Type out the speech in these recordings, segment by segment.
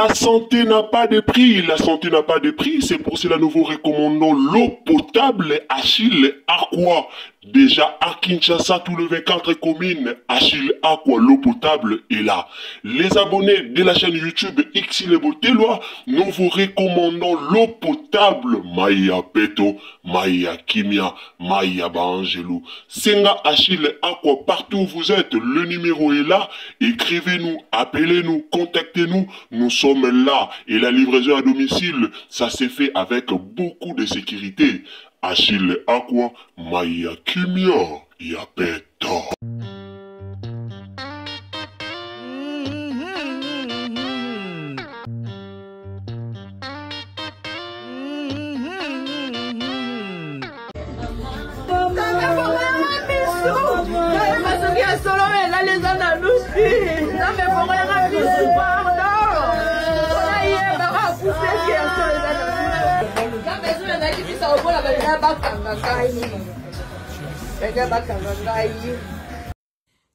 La santé n'a pas de prix, la santé n'a pas de prix, c'est pour cela nous vous recommandons l'eau potable Achille Aqua. Déjà à Kinshasa, tous les 24 communes, Achille Aqua, l'eau potable est là. Les abonnés de la chaîne YouTube Xile Botelwa, nous vous recommandons l'eau potable Maya Peto, Maya Kimia, Maya Bangelou. Senga Achille Aqua, partout où vous êtes, le numéro est là. Écrivez-nous, appelez-nous, contactez-nous, nous sommes là. Et la livraison à domicile, ça s'est fait avec beaucoup de sécurité. Achille Aqua, Maya Kimia, Yapeto.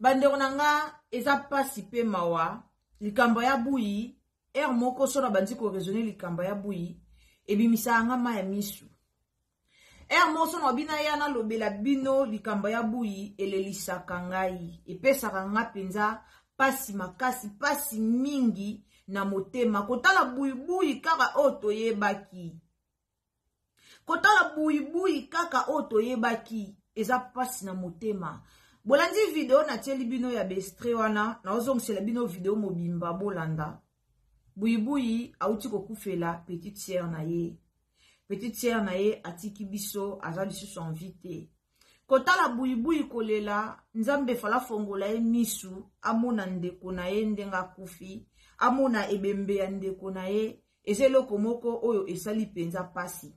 Bandeko nanga eza pasi pe mawa likambo ya buyi moko sona bandi ko raisonner likambo ya buyi ebimisa nga ma ya misu moso no bina yana lobela bino likambo ya buyi elelisaka ngai epesaka nga penza pasi makasi pasi mingi na motema kotala buyi kaka otoyebaki kotala buyi kaka otoyebaki eza pasi na motema. Bolandi video na tieli bino ya bestre wana na ozongisela bino video mobimba bolanda. Buyi auti kokufela petite sœur na ye. Petite sœur na ye atiki biso aza lisusu envité. Kotala buyi kolela nzambe fala fongola ye misu amona ndeko na ye ndenga kufi amona ebembe ya ndeko na ye ezeloko moko oyo esali penza pasi.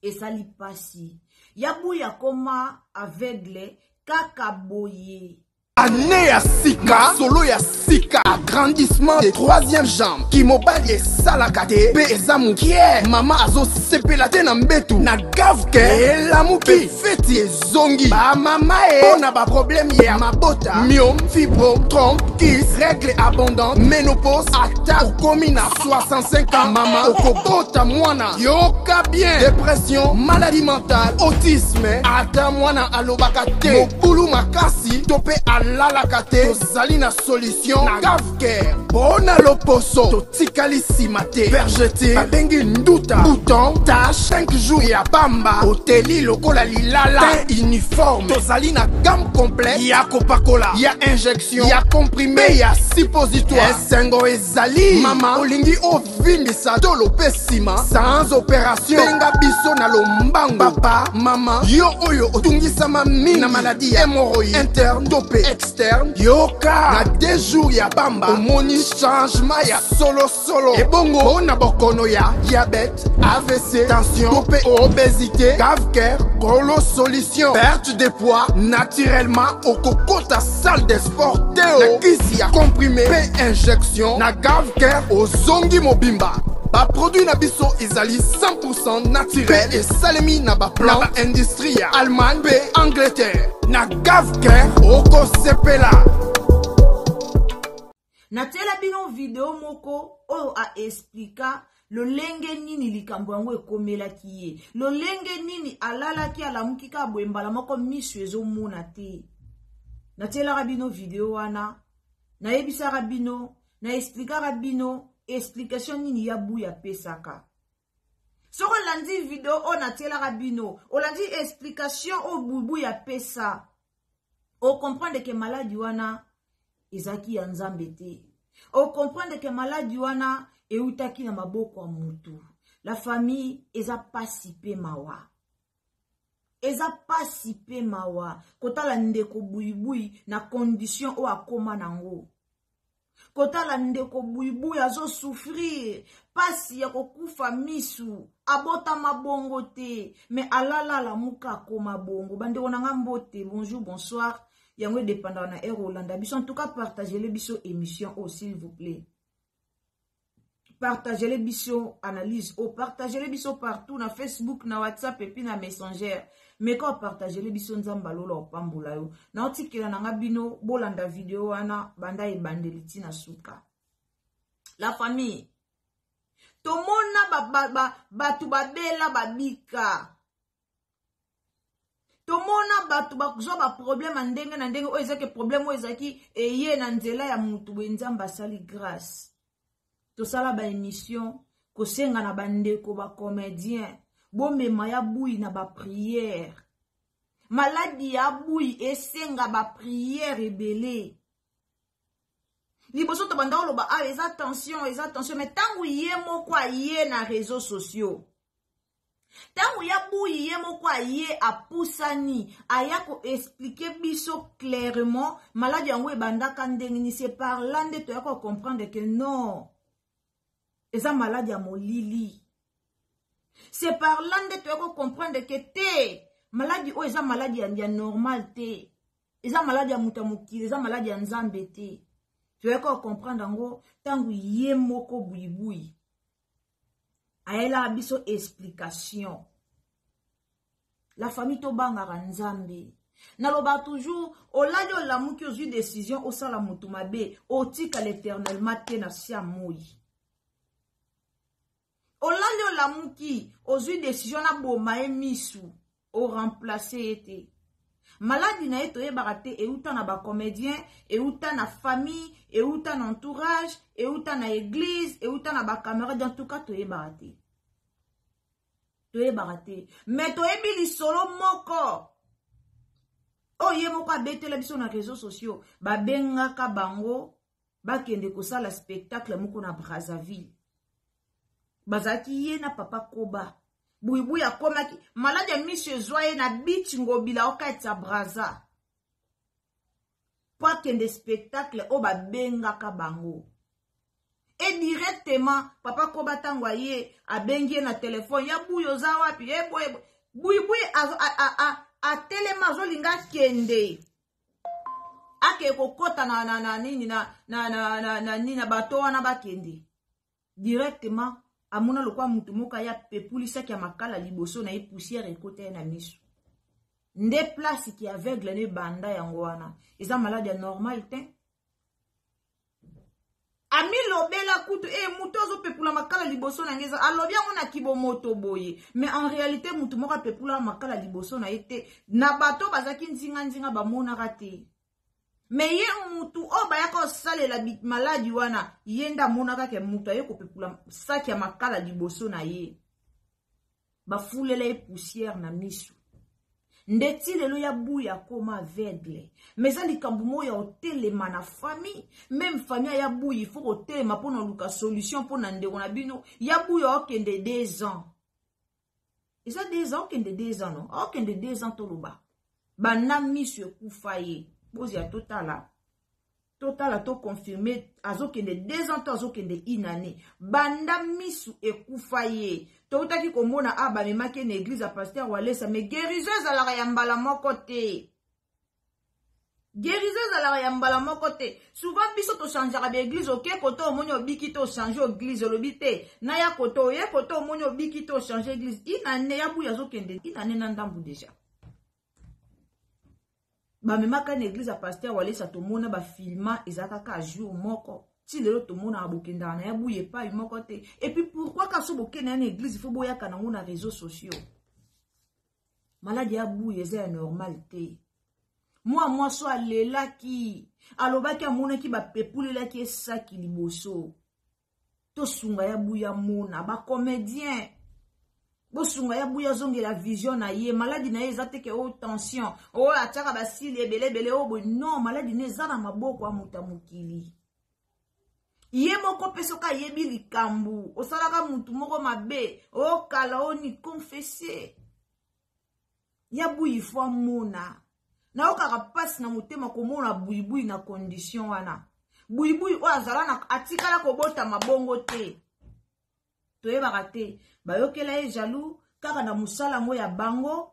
Esali pasi. Yabu ya koma aveugle kaka boye. Année ya sika, solo ya sika, agrandissement des troisième jambe, Kimobali et salakate, pe ezamukie, mama azo sepela te na mbetu, na gavke, elamuki, feti zongi, ba mama ona ba problème ya mabota, myome, fibro, trompe, kiss, règle abondante, ménopause, ata, okomi na 65 ans, mama, okobota mwana, yoka bien, dépression, maladie mentale, autisme, ata mwana alobakate, mokulu makasi, tope alalakate, tozali na solution, na gavke, bona loposo, totikali simate, vergete, babengi nduta, bouton, tache, 5 jours ya bamba, hoteli lokola lilala, teint uniforme, tozali na gamme complète, ya kopakola, ya injection, ya comprimé, ya suppositoire, esengo ezali, mama, olingi ovindisa tolo pesima, sans opération, benga biso na lombango, papa, mama, yo oyo otungisama mingi na maladie, hémorroïde, interne, topé, externe, yoka, na 2 jours ya bamba, omoni changement ya solo, ebongo, ona bokono ya diabète, AVC, tension, topé, obésité, gavker, golo solution, perte de poids, naturellement, okokota salle de sport, teo, na kisi ya comprimé, pe injection, na gavker, ozongi mobimba. Ba produit na biso ezali 100% naturel et salemi na ba plan na ba industrie ya Allemagne pe Angleterre na gavker oko sepela. Na tela bino video moko oyo a explika lolenge nini likambo yango ekomelaki ye. Lolenge nini alalaki alamuki ka bwembala moko misu ezomona te. Na tela bino video wana na yebisa bino na explika bino explication nini ya buya pesaka. Soko landi video o na tela rabino, o landi explication o bubu ya pesa. O comprendre que maladi wana ezaki ya nzambe te. O comprendre que maladi wana eutaki na maboko ya mutu. La famille eza pasi pe mawa. Eza pasi pe mawa. Kotala ndeko buibui na condition o akoma nango. Kotala ndeko buibu azo souffrir pasi ya kokufa misu abota mabongo te mais alala la muka koma bongo bande onanga mbote bonjour bonsoir yango dépendant na Rolanda biso en tout cas partagez les biso émission s'il vous plaît partagez les biso analyse partagez les biso partout na Facebook na WhatsApp et puis na Messenger. Mais quand partager les bisons zambalola opambola yo na otikela nanga bino bolanda video wana banda e bandeliti na suka La famille. Tomona batu babela babika. Tomona batu bakuzwa ba problème ndenge na ndenge o ezaki problème o ezaki eye na nzela ya mutu bwenzamba sali grâce. To sala ba émission ko senga na bandeko ba comédien bomema ya bui na ba prière. Maladi ya bui esenga ba prière ebele. Liboso to banda oloba ah les attention mais tangu ye moko aye na réseaux sociaux. Tangu ya bui ye moko aye apusani aya ko expliquer biso clairement maladi yango ebandaka ndenge ni c'est par là nde to ya ko comprendre que non eza maladi ya molili. C'est par là nde to ya ko comprendre que te maladi o eza maladi ya normal te. Eza maladi ya mutamukili, eza maladi ya nzambe te. Tu vas comprendre ngo tangu ye moko buibui. Aela abiso explication. La famille to banga nzambe. Naloba toujours olali olamuki ozui décision osala mutu mabe otika l'éternellement te na sia moi. Olali olamuki ozui décision na boma emisu o remplacer ete. Maladi na eto ebarate euta na ba comédien, euta na famille, euta na entourage, euta na église, euta na ba caméra dans tout cas to ebarate. To ebarate. Mais to ebili solo moko. Oh ye moko abetela biso na réseaux sociaux, ba benga ka bango, ba kende ko sala spectacle moko na Brazzaville. Bazaki ye na papa Koba. Buibui ya komaki malade ya Monsieur Zoye na beach ngobila okatsa Brazza. Pas que des spectacles o ba benga ka bango. Et directement papa Koba tangwaye a bengie na téléphone ya buyo za wapi e boy buibui a telema zo linga kende. Ake kokota na nini na bato wana bakende. Directement amuna lokwa mutu moka ya pepulisa ki makala liboso na poussière ekote na misu. Nde place ki aveugle ne banda yango wana. Eza malade normal te. Ami lobela kutu mutu ozo pepula makala liboso na ngeza alobi yango na kibomoto boye. Mais en réalité mutu moka pepula makala liboso na ete na bato bazaki nzinga bamona rate. Mais ye mutu o bayako salela bit maladi wana yenda monaka ke mutu ayeko pepula saki ya makala liboso na ye ba fulele poussière na misu ndeti lelo ya buya koma aveugle mais ça likambu moya otelema na famille même famille ya buya il faut otelema pona luka solution pona ndeko na bino ya buya okende 2 ans et ça 2 ans okende 2 ans non okende 2 ans toloba bana misu ekufa ye Bozi a totala to confirmé azokende 2 ans to azokende 1 année banda misu ekufa ye to utaki komona aba memake na église a pasteur walesa mais guériseuse à la yambala moko te guériseuse à la yambala moko te souvent biso to changer ba église ok koto omoni obiki to changer église lobité na ya koto ye koto omoni obiki to changer église 1 année ya buya azokende 1 année na ndambu déjà. Ba memaka na église a pasteur walesa to mona ba filma ezaka ka jour moko ti lelo to mona abokenda na ya buye pa moko te et puis pourquoi ka so bokena na église il faut boya kana ngona réseaux sociaux maladi ya buye eza normal te moi so alela ki alobaki amona ki ba pepulela ki esaki liboso to sunga ya buya mona ba comédien bosunga ya buya zonge la vision na ye maladi na ye ezate ke o tension o ataka basili ebele o bo non maladi ne zana maboko a mutamukili ye moko pesoka yebi likambu osalaka mutu moko mabe o kala o ni confesser ya buyi fo mona na okaka passe na mutema komona buibui na condition wana buibui o azala na atikala kobota mabongo te toyebaka te bayokela ye jaloux kaka na musala ngo ya bango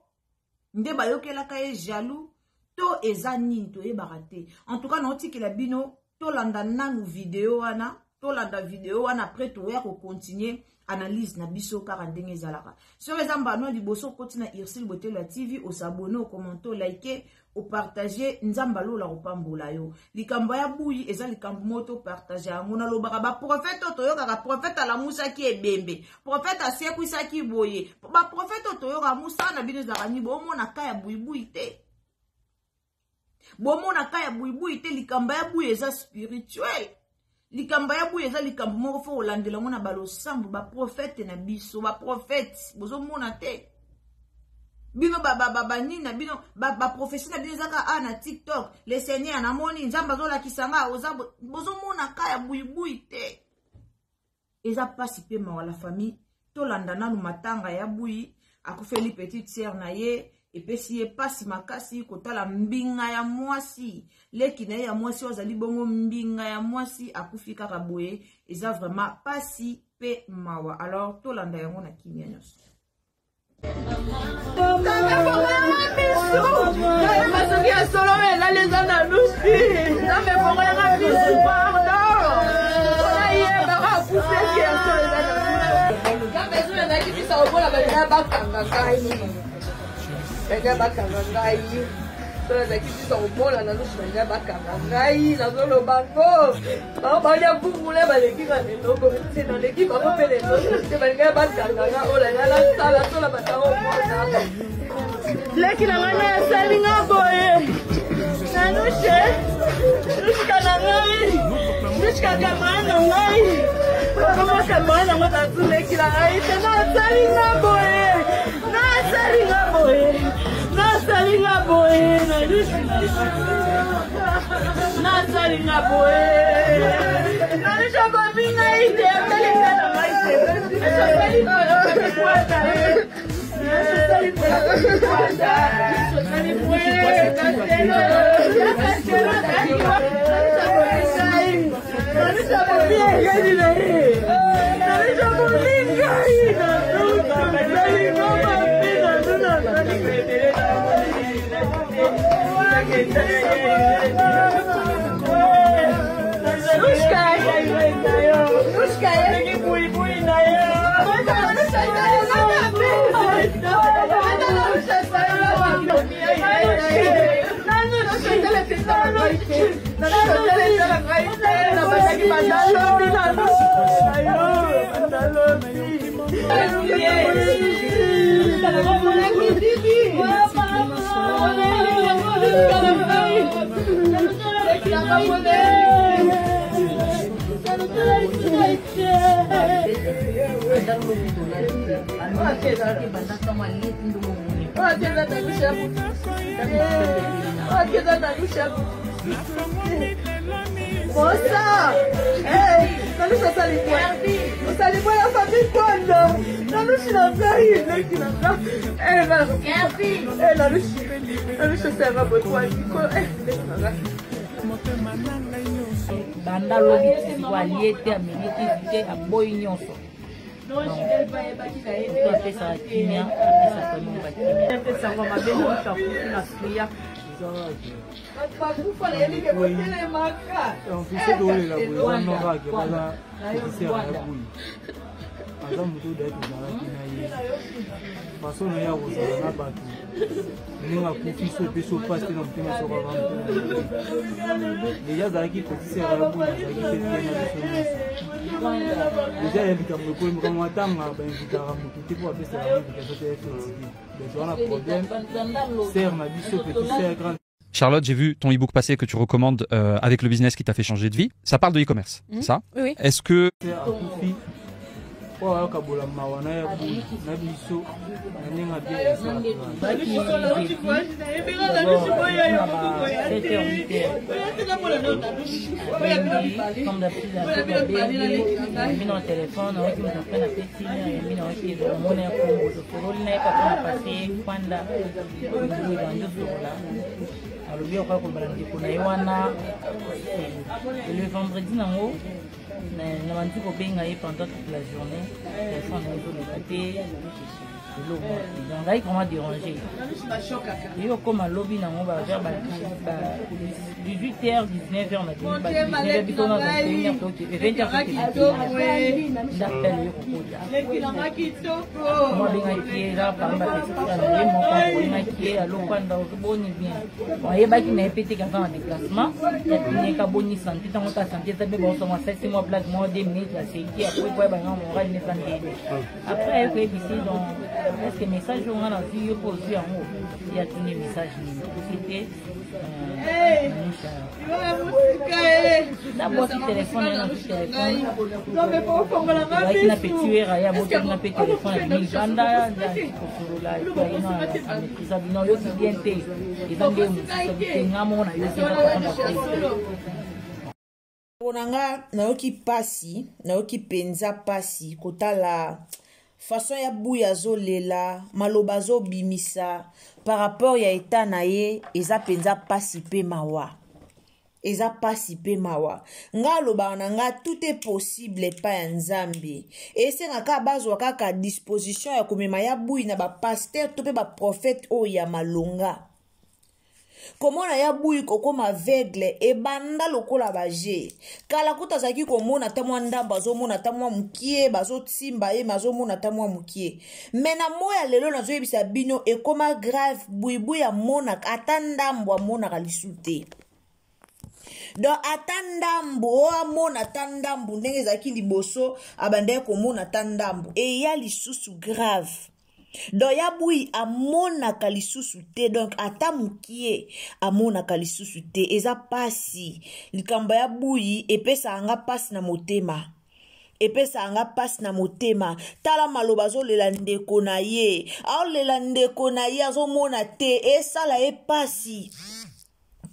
nde bayokelaka ye jaloux to eza nini toyebaka te en tout cas naotikela bino tolanda nanu video wana tolanda vidéo wana après toya ko continuer analyse na biso kaka ndenge ezalaka. Sur les ambano liboso koti na Irsil Botelo TV, o s'abonner, o commenter, o liker, o partager, nzambalo la opambola yo. Likambo ya buyi eza likambo moto partager yango na lobaka ba prophète otoyoka ka prophète ala Musa ki ebembe. Prophète aseku isaki boye. Ba prophète otoyoka Musa na bino za kani bo mona kaya buyi te. Bo mona kaya buyi te likambo ya buyi eza spirituel. Likamba ya buye eza likambo moko fo olandela ngona balo sambu ba prophète na biso ba prophète bozo mona te bino ba nina bino ba prophétie na bino zaka na TikTok le Seigneur na moni nzamba zo la kisanga oza bozo mona kaya buyi te eza pasi pe ma wala famille to landana lu matanga ya buyi akufeli petite sœur na ye epesi ye pasi makasi kotala mbinga ya mwasi leki na ya mwasi ozali bongo mbinga ya mwasi akufika kaboye eza vraiment pasi pe mawa. Alors to landa yango na kimia nyonso Banga bakanga ngai tola zaki biso obola na lusu banga bakanga ngai na zolo bango ba banya bungule baleki ka leloko se na leki ba kopele no se banga bakanga nga ola na sala tola batao mona leki na ngana ya salinga boye na lushe lushka na ngai lushka kamana ngai kama kamana ngota leki na ngai tena salinga boye na salinga boye Nasalinga boy, Nasalinga boy, Nanisha babinga ite, Nalinga na maite, Nasalinga kwata, Nasalinga kwata, Nanisha babinga yedile, Nanisha babinga ina, Nasalinga Moça! Ei! Não nos sali foi! Sali foi a família quando? Não nos tirou aqui na casa! Ei, não! Ei, não nos serve a boa banda lobi waliete amiliki a boy nyonso apesa kimia apesa kami bakimia apesa ngoma beno kafuti na suya façon ya kozala na bato ndenge akufi so epe so pasi te na motema soka deja azalaki kotisera ya buna azalaki te te na biso nyonso deja ya likambo ekolemaka matanga bainvitaka motu te mpo apesaka invitation te efetiki donc wana problème ser na biso petit ser grand. Charlotte, j'ai vu ton e-book passer que tu recommandes avec le business qui t'a fait changer de vie. Ça parle de e-commerce, c'est ça? Oui. Est-ce que oyo kabola mawana ya bui na biso na ndenge le vendredi nango na mandi kobenga ye pendant toute la journée téléphone nazo le côté donc ngai vraiment dérangé yo koma lobi nango vers 18h 19h na 19h bito na 20h to 20h d'appel yo kokota moi bengaki là par ba expliquer na ye moko bengaki alopanda okoboni bien oyebaki na epete kaka na déplacement ya tinyeka boni santé tango ta santé tabe bosoma 6 mois place moi 2 minutes la sécurité après quoi ba ngamo moral ne santé après que ici donc est-ce que message on a vu yo poser en haut il y a tenu message c'était d'abord si téléphone est dans téléphone avec na petuera ya bote na pe téléphone ni ganda pour la ça bino yo qui bien té ils ont des ngamo na yo Onanga naoki penza pasi kotala façon ya buya zo lela maloba zo bimisa par rapport ya eta na ye eza penza pasi pe mawa nga loba nanga tout est possible pa ya nzambe esenga ka bazwa kaka disposition ya komema ya buyi na ba pasteur to pe ba prophète o ya malonga komona ya buyi kokoma aveugle ebanda lokola baje kala kuta zaki komona ta mwa ndamba azomona ta mwa mukie bazotimba ye mazomona ta mwa mukie mena moya lelo nazoyebisa bino ekoma grave buyi amonaka ata ndambo amonaka lisu te donc ata ndambo amona ata ndambo ndenge ezalaki liboso abandaki komona ata ndambo eya lisusu grave donc ya buyi amonaka lisusu te donc ata mukie amonaka lisusu te eza pasi likambo ya buyi epesanga pasi na motema tala maloba azolela ndeko na ye aolela ndeko na ye azomona te esala ye pasi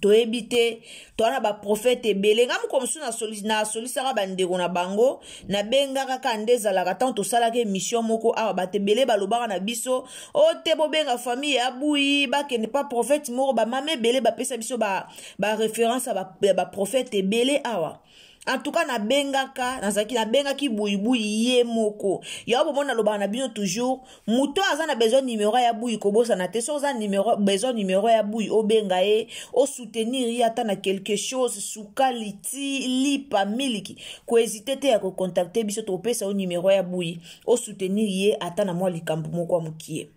toyebi te toana ba prophète ebele nga mokomosu na solisaka bandeko na bango na benga kaka nde ezalaka ntango tosalaka émission moko awa bato ebele balobaka na biso o te bobenga famille ya buyi bakende pa prophète moko bamama ebele bapesa biso ba référence ya ba prophète ebele awa en tout cas nabengaki buyi ye moko ya bomona lobaka na bino toujours muto aza na besoin numéro ya buyi kobosana te so aza besoin numéro ya buyi obenga ye o soutenir ye ata na quelque chose sukali ti lipa miliki ko hésiter te ya ko contacter biso topesa o numéro ya buyi o soutenir ye ata na mwa likambo moko mukie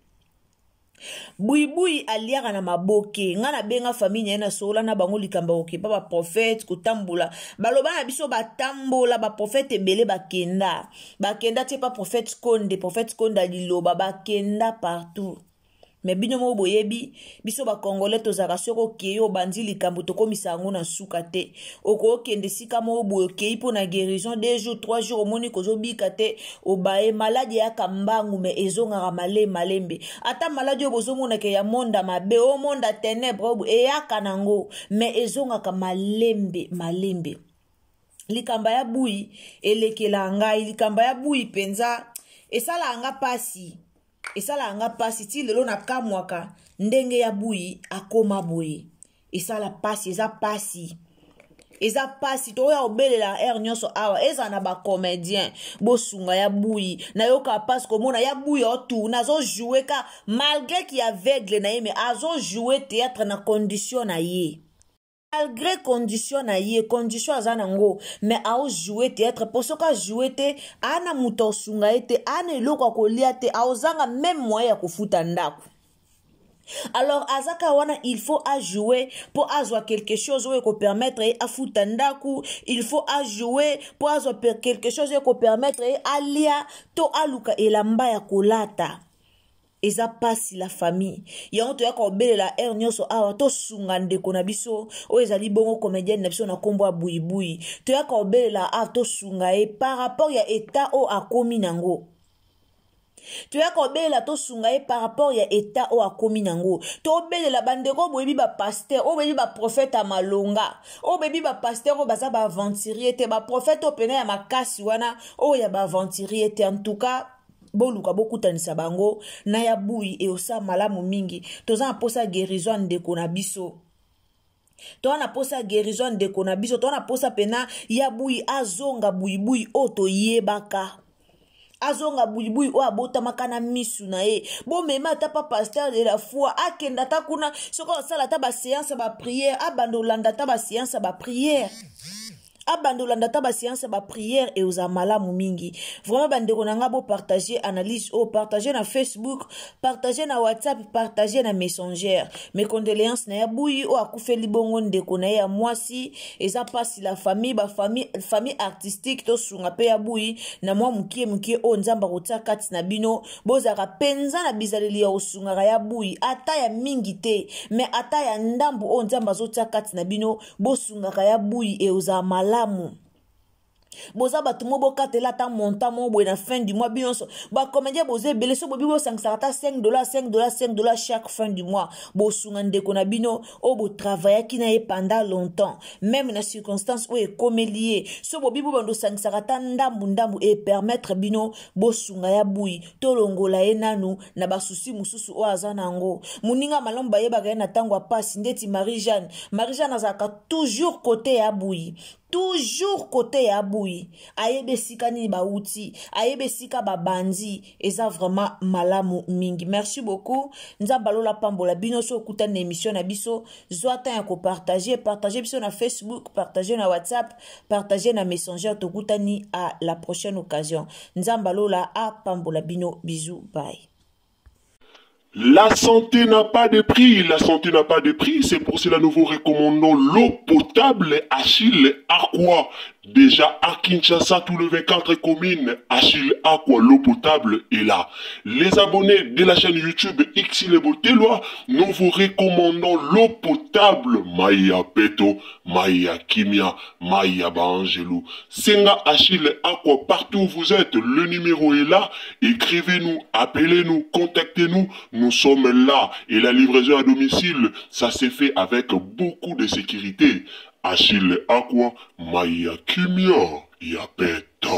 buyi aliaka na maboke nga na benga famille na sola na bango likambo okepa ba prophète kotambola baloba na biso batambola ba prophète ebele bakenda te pa prophète Konde liloba bakenda partout mais bino mo boyebi biso ba congolais tozaka soko keyo bandi likambo tokomisa yango na suka te okokende sika mo boyekei po na guérison 2 jours 3 jours omoni kozobika te obaye maladie ya kambangu me ezongaka malembe ata maladie bozomona ke ya monda mabe o monda ténèbre eyaka nango me ezongaka malembe likamba ya buyi elekela ngai likamba ya buyi penza esala anga pasi ti lelo na kamwaka ndenge ya buyi akoma boye esala pasi eza pasi toya obelela air nyonso awa eza na ba comédien bosunga ya buyi na yoka pasi komona ya buyi otourna azojouer ka malgré ki aveugle na ye mais azojouer théâtre na condition na ye malgré condition na ye condition aza nango mais aojouer théâtre po soki ajouer te ana muto osunga ye te ana eloko akolia te aozanga même moyen ya kofuta ndako alors azaka wana il faut ajouer pour azwa quelque chose oyo ekopermettre afuta ndaku il faut ajouer pour azwa quelque chose oyo ekopermettre alia to aluka elamba ya kolata eza pasi la famille yango toyaka obelela air nyonso awa tosunga ndeko na biso oyo ezali bongo comédienne na biso na nkombo ya buyibuyi toyaka obelela awa tosunga ye par rapport ya état oyo akomi nango toyaka obelela tosunga ye par rapport ya état oyo akomi nango tobelela bandeko boyebi bapaster oyo boyebi baprofete ya malonga oyo boyebi bapaster oyo baza baaventurier te baprofete oyo pene ya makasi wana oyo ya baaventurier te en tout cas boluka bokutanisa bango na ya buyi eosa malamu mingi toza na posa guérison ndeko na biso toza na posa guérison ndeko na biso toza na posa pena ya buyi azonga buyibuyi oyo toyebaka azonga buibui o abotamaka na misu na ye bomema ata pa pasteur de la foi akenda ta kuna soko osala ta baséance ba prière abanda olanda ta baséance ba prière abandolanda ta séance ba prière et aux malamu mingi vraiment bandeko na nga bo partager analyse o partager na Facebook partager na WhatsApp partager na Messenger mes condoléances na ya buyi o akufeli bongo ndeko na ya mwasi eza pasi la famille ba famille artistique to sunga pe ya buyi na mwa mukie o nzamba kotia kati na bino bozaka penza na bizaleli ya osunga ya buyi ata ya mingi te mais ata ya ndambu o nzamba zotia kati na bino bosunga ya buyi et aux malamu boza batumo bokatela ta monta mo boy na fin du mois bionso ba comédien boze belé so bobi bo 5$ chaque fin du mois bo sunga ndeko na bino o bo travailler ki na pendant longtemps même na circonstance o e komelie so bobi bo bando 5$ ndambu et permettre bino bo sunga ya bui to longola ye nanu na basusi mususu o azana ngo muninga malomba ye bagaya na tango pasi ndeti Marie-Jeanne azaka toujours côté ya bui toujours côté ya bui ayebe sika ni ba outi ayebe sika ba bandi eza vraiment malamu mingi. Merci beaucoup nzamba lola pambola bino so kuta na émission na biso zwata ya ko partager biso na Facebook partager na WhatsApp partager na Messenger to kutani à la prochaine occasion nzamba lola a pambola bino bisous bye. La santé n'a pas de prix, la santé n'a pas de prix, c'est pour cela nous vous recommandons l'eau potable Achille Aqua. Déjà à Kinshasa, tout le 24 communes, Achille Aqua, l'eau potable est là. Les abonnés de la chaîne YouTube Xile Botelwa, nous vous recommandons l'eau potable Maya Peto, Maya Kimia, Maya Bangelou. Senga Achille Aqua, partout où vous êtes, le numéro est là. Écrivez-nous, appelez-nous, contactez-nous. Nous sommes là et la livraison à domicile, ça s'est fait avec beaucoup de sécurité. Achille Aqua, Maya Kimia, Yapeto.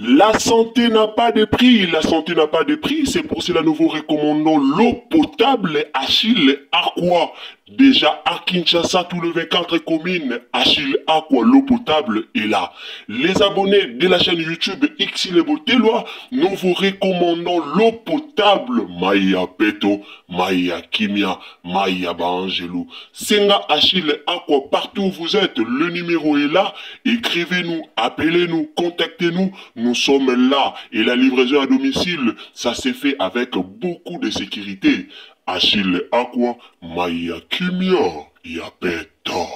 La santé n'a pas de prix, la santé n'a pas de prix, c'est pour cela nous vous recommandons l'eau potable Achille Aqua. Déjà à Kinshasa, tout le 24 communes, Achille Aqua, l'eau potable est là. Les abonnés de la chaîne YouTube Xile Botelwa, nous vous recommandons l'eau potable Maya Peto, Maya Kimia, Maya Bangelou. Senga Achille Aqua, partout où vous êtes, le numéro est là. Écrivez-nous, appelez-nous, contactez-nous. Nous sommes là et la livraison à domicile, ça s'est fait avec beaucoup de sécurité. Achille Aqua, Maya Kimia, Yapeto.